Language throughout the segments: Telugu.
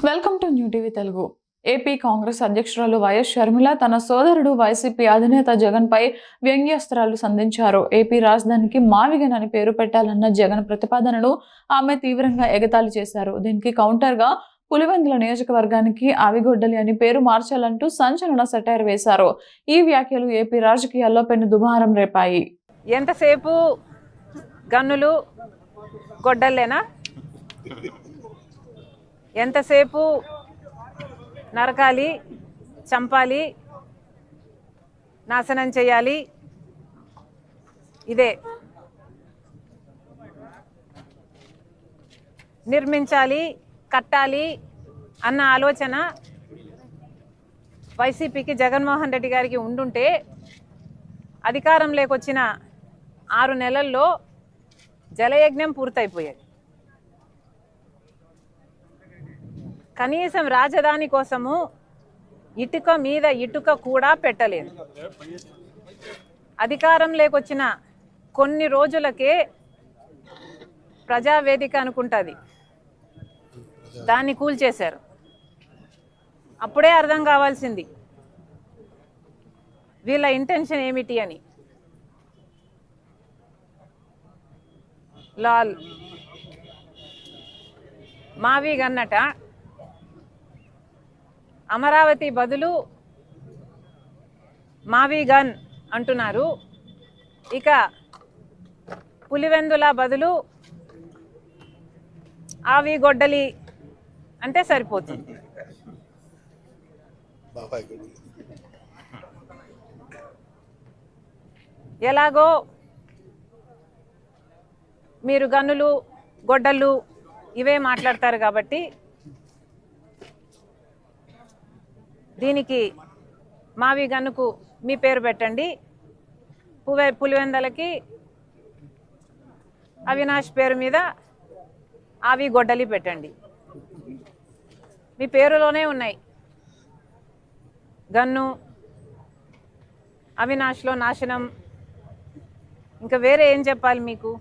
Welcome to new TV Telugu. AP Congress అధ్యక్షురాలు వైఎస్ షర్మిల తన సోదరుడు వైసీపీ అధినేత జగన్ పై వ్యంగ్యాస్త్రాలు సంధించారు. ఏపీ రాజధానికి మావిగన్ అని పేరు పెట్టాలన్న జగన్ ప్రతిపాదనను ఆమె తీవ్రంగా ఎగతాళి చేశారు. దీనికి కౌంటర్ గా పులివెందుల నియోజకవర్గానికి ఆవిగొడ్డలి అని పేరు మార్చాలంటూ సంచలన సెటైర్ వేశారు. ఈ వ్యాఖ్యలు ఏపీ రాజకీయాల్లో పెను దుమారం రేపాయి. ఎంతసేపు గన్నులు గొడ్డల్లేనా? ఎంతసేపు నరకాలి, చంపాలి, నాశనం చేయాలి, ఇదే. నిర్మించాలి, కట్టాలి అన్న ఆలోచన వైసీపీకి, జగన్మోహన్ రెడ్డి గారికి ఉండుంటే అధికారంలోకి వచ్చిన 6 నెలల్లో జలయజ్ఞం పూర్తయిపోయేది. కనీసం రాజధాని కోసము ఇటుక మీద ఇటుక కూడా పెట్టలేదు. అధికారంలోకి వచ్చిన కొన్ని రోజులకే ప్రజావేదిక అనుకుంటుంది, దాన్ని కూల్చేశారు. అప్పుడే అర్థం కావాల్సింది వీళ్ళ ఇంటెన్షన్ ఏమిటి అని. లాల్ మావి గన్నట అమరావతి బదులు మావి గన్ అంటున్నారు. ఇక పులివెందుల బదులు ఆవి గొడ్డలి అంటే సరిపోతుంది. ఎలాగో మీరు గన్నులు, గొడ్డళ్ళు ఇవే మాట్లాడతారు కాబట్టి దీనికి మావి గన్నుకు మీ పేరు పెట్టండి, పులివెందలకి అవినాష్ పేరు మీద ఆవి గొడ్డలి పెట్టండి. మీ పేరులోనే ఉన్నాయి గన్ను, అవినాష్లో నాశనం. ఇంకా వేరే ఏం చెప్పాలి మీకు?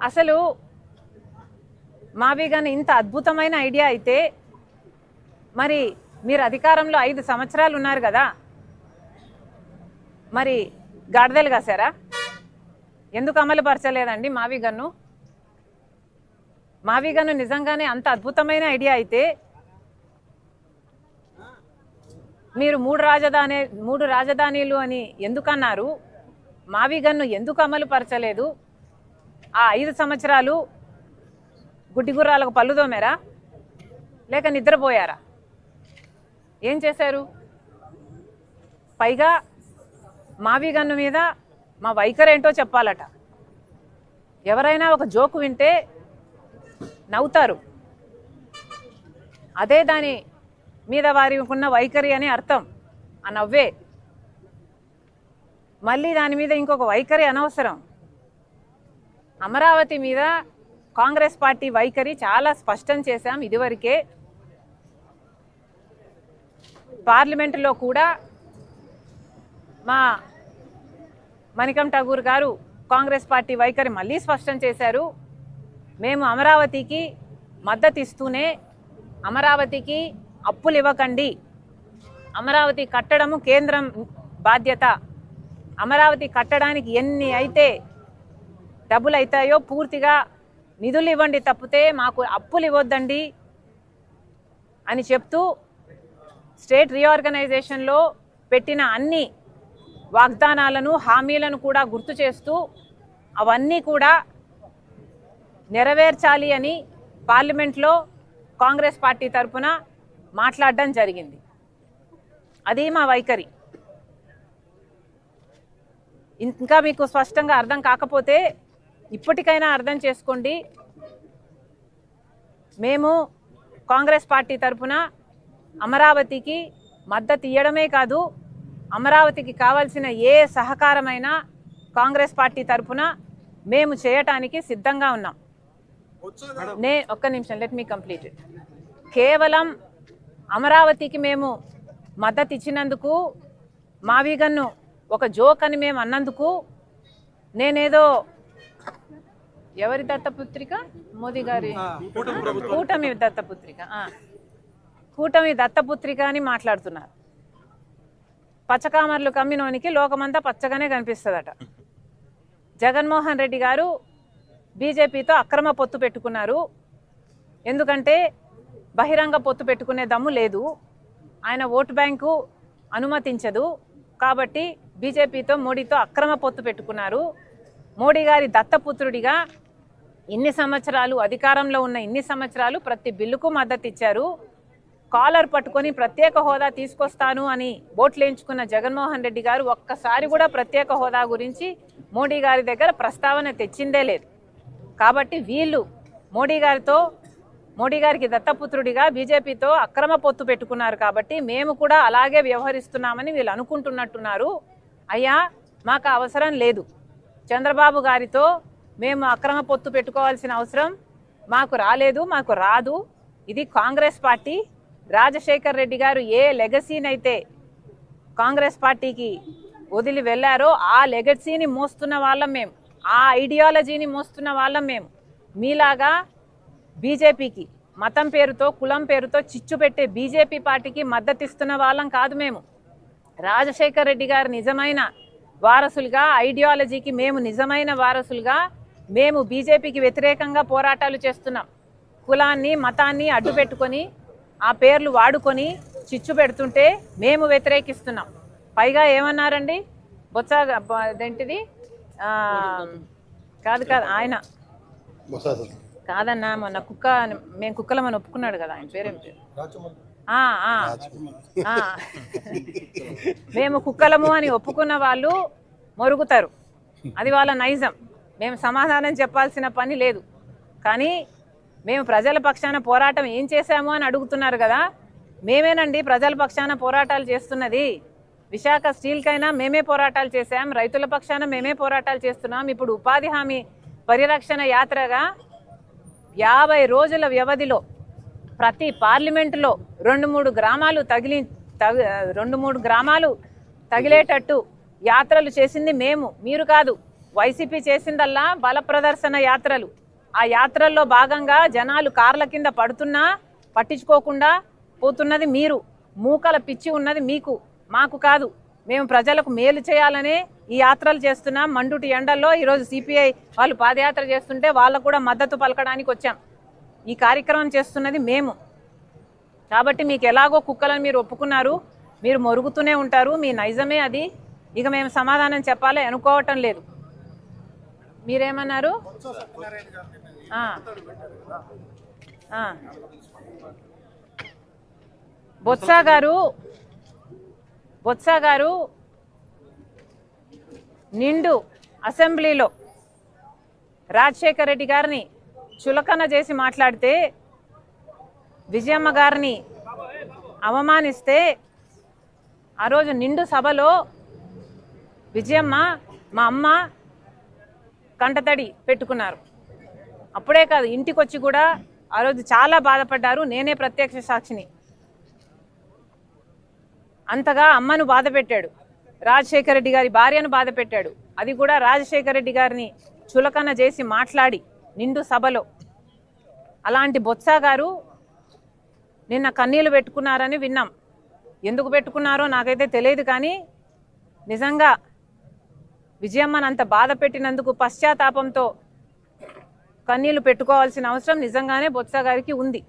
అసలు మావి గన్ ఇంత అద్భుతమైన ఐడియా అయితే మరి మీరు అధికారంలో 5 సంవత్సరాలు ఉన్నారు కదా, మరి గాడిదలు కాసారా? ఎందుకు అమలు పరచలేదండి మావి గన్ను? మావి గన్ను నిజంగానే అంత అద్భుతమైన ఐడియా అయితే మీరు 3 రాజధానీలు అని ఎందుకన్నారు? మావి గన్ను ఎందుకు అమలు పరచలేదు? ఆ 5 సంవత్సరాలు గుడ్డిగుర్రాలకు పళ్ళు తోమారా, లేక నిద్రపోయారా? ఏం చేశారు? పైగా మావి గన్ను మీద మా వైఖరి ఏంటో చెప్పాలట. ఎవరైనా ఒక జోకు వింటే నవ్వుతారు, అదే దాని మీద వారికి ఉన్న వైఖరి అని అర్థం. ఆ నవ్వే. మళ్ళీ దాని మీద ఇంకొక వైఖరి అనవసరం. అమరావతి మీద కాంగ్రెస్ పార్టీ వైఖరి చాలా స్పష్టం చేశాం ఇదివరకే. పార్లమెంటులో కూడా మా మణికం ఠాగూర్ గారు కాంగ్రెస్ పార్టీ వైఖరి మళ్ళీ స్పష్టం చేశారు. మేము అమరావతికి మద్దతు ఇస్తూనే అమరావతికి అప్పులు ఇవ్వకండి, అమరావతి కట్టడము కేంద్రం బాధ్యత, అమరావతి కట్టడానికి ఎన్ని అయితే డబ్బులు అవుతాయో పూర్తిగా నిధులు ఇవ్వండి తప్పితే మాకు అప్పులు ఇవ్వద్దండి అని చెప్తూ స్టేట్ రీఆర్గనైజేషన్లో పెట్టిన అన్ని వాగ్దానాలను, హామీలను కూడా గుర్తు చేస్తూ అవన్నీ కూడా నెరవేర్చాలి అని పార్లమెంట్లో కాంగ్రెస్ పార్టీ తరఫున మాట్లాడడం జరిగింది. అది మా వైఖరి. ఇంకా మీకు స్పష్టంగా అర్థం కాకపోతే ఇప్పటికైనా అర్థం చేసుకోండి. మేము కాంగ్రెస్ పార్టీ తరఫున అమరావతికి మద్దతు ఇవ్వడమే కాదు, అమరావతికి కావాల్సిన ఏ సహకారమైనా కాంగ్రెస్ పార్టీ తరఫున మేము చేయటానికి సిద్ధంగా ఉన్నాం. ఒక్క నిమిషం, లెట్ మీ కంప్లీట్ ఇట్. కేవలం అమరావతికి మేము మద్దతు ఇచ్చినందుకు, మావి గన్ను ఒక జోక్ అని మేము అన్నందుకు నేనేదో ఎవరి దత్తపుత్రిక? మోదీ గారి కూటమి దత్తపుత్రిక. కూటమి దత్తపుత్రిక అని మాట్లాడుతున్నారు. పచ్చకామర్లు కమ్మినోనికి లోకమంతా పచ్చగానే కనిపిస్తుందట. జగన్మోహన్ రెడ్డి గారు బీజేపీతో అక్రమ పొత్తు పెట్టుకున్నారు. ఎందుకంటే బహిరంగ పొత్తు పెట్టుకునే దమ్ము లేదు, ఆయన ఓటు బ్యాంకు అనుమతించదు. కాబట్టి బీజేపీతో మోడీతో అక్రమ పొత్తు పెట్టుకున్నారు. మోడీ గారి దత్తపుత్రుడిగా ఇన్ని సంవత్సరాలు అధికారంలో ఉన్న ఇన్ని సంవత్సరాలు ప్రతి బిల్లుకు మద్దతు ఇచ్చారు. కాలర్ పట్టుకొని ప్రత్యేక హోదా తీసుకొస్తాను అని ఓట్లేయించుకున్న జగన్మోహన్ రెడ్డి గారు ఒక్కసారి కూడా ప్రత్యేక హోదా గురించి మోడీ గారి దగ్గర ప్రస్తావన తెచ్చిందే లేదు. కాబట్టి వీళ్ళు మోడీ గారికి దత్తపుత్రుడిగా బీజేపీతో అక్రమ పొత్తు పెట్టుకున్నారు. కాబట్టి మేము కూడా అలాగే వ్యవహరిస్తున్నామని వీళ్ళు అనుకుంటున్నట్టున్నారు. అయ్యా, మాకు అవసరం లేదు. చంద్రబాబు గారితో మేము అక్రమ పొత్తు పెట్టుకోవాల్సిన అవసరం మాకు రాలేదు, మాకు రాదు. ఇది కాంగ్రెస్ పార్టీ. రాజశేఖర్ రెడ్డి గారు ఏ లెగసీనైతే కాంగ్రెస్ పార్టీకి వదిలి వెళ్ళారో ఆ లెగసీని మోస్తున్న వాళ్ళం మేము, ఆ ఐడియాలజీని మోస్తున్న వాళ్ళం మేము. మీలాగా బీజేపీకి మతం పేరుతో కులం పేరుతో చిచ్చు పెట్టే బీజేపీ పార్టీకి మద్దతు ఇస్తున్న వాళ్ళం కాదు మేము. రాజశేఖర్ రెడ్డి గారు నిజమైన వారసులుగా, ఐడియాలజీకి మేము నిజమైన వారసులుగా మేము బీజేపీకి వ్యతిరేకంగా పోరాటాలు చేస్తున్నాం. కులాన్ని మతాన్ని అడ్డు పెట్టుకొని ఆ పేర్లు వాడుకొని చిచ్చు పెడుతుంటే మేము వ్యతిరేకిస్తున్నాం. పైగా ఏమన్నారండి, బొత్స అదేంటిది కాదు ఆయన కాదన్నా, మొన్న మేము కుక్కలమని ఒప్పుకున్నాడు కదా, ఆయన పేరేం పేరు? మేము కుక్కలము అని ఒప్పుకున్న వాళ్ళు మొరుగుతారు, అది వాళ్ళ నైజం. మేము సమాధానం చెప్పాల్సిన పని లేదు. కానీ మేము ప్రజల పక్షాన పోరాటం ఏం చేశాము అని అడుగుతున్నారు కదా. మేమేనండి ప్రజల పక్షాన పోరాటాలు చేస్తున్నది. విశాఖ స్టీల్కైనా మేమే పోరాటాలు చేశాం, రైతుల పక్షాన మేమే పోరాటాలు చేస్తున్నాం. ఇప్పుడు ఉపాధి హామీ పరిరక్షణ యాత్రగా 50 రోజుల వ్యవధిలో ప్రతి పార్లమెంటులో 2-3 గ్రామాలు తగిలేటట్టు యాత్రలు చేసింది మేము, మీరు కాదు. వైసీపీ చేసిందల్లా బల ప్రదర్శన యాత్రలు. ఆ యాత్రల్లో భాగంగా జనాలు కార్ల కింద పడుతున్నా పట్టించుకోకుండా పోతున్నది మీరు. మూకల పిచ్చి ఉన్నది మీకు, మాకు కాదు. మేము ప్రజలకు మేలు చేయాలనే ఈ యాత్రలు చేస్తున్నాం. మండుటి ఎండల్లో ఈరోజు సిపిఐ వాళ్ళు పాదయాత్ర చేస్తుంటే వాళ్ళకు కూడా మద్దతు పలకడానికి వచ్చాం. ఈ కార్యక్రమం చేస్తున్నది మేము. కాబట్టి మీకు ఎలాగో కుక్కలను మీరు ఒప్పుకున్నారు, మీరు మొరుగుతూనే ఉంటారు, మీ నైజమే అది. ఇక మేము సమాధానం చెప్పాలి అనుకోవటం లేదు. మీరేమన్నారు? బొత్స గారు నిండు అసెంబ్లీలో రాజశేఖర్ రెడ్డి గారిని చులకన చేసి మాట్లాడితే, విజయమ్మ గారిని అవమానిస్తే, ఆ రోజు నిండు సభలో విజయమ్మ మా అమ్మ కంటతడి పెట్టుకున్నారు. అప్పుడే కాదు, ఇంటికి వచ్చి కూడా ఆ రోజు చాలా బాధపడ్డారు. నేనే ప్రత్యక్ష సాక్షిని. అంతగా అమ్మను బాధ పెట్టాడు, రాజశేఖర రెడ్డి గారి భార్యను బాధ పెట్టాడు. అది కూడా రాజశేఖర రెడ్డి గారిని చులకన చేసి మాట్లాడి నిండు సభలో. అలాంటి బొత్స గారు నిన్న కన్నీళ్లు పెట్టుకున్నారని విన్నాం. ఎందుకు పెట్టుకున్నారో నాకైతే తెలియదు. కానీ నిజంగా విజయమ్మను అంత బాధ పెట్టినందుకు పశ్చాత్తాపంతో కన్నీళ్లు పెట్టుకోవాల్సిన అవసరం నిజంగానే బొత్స గారికి ఉంది.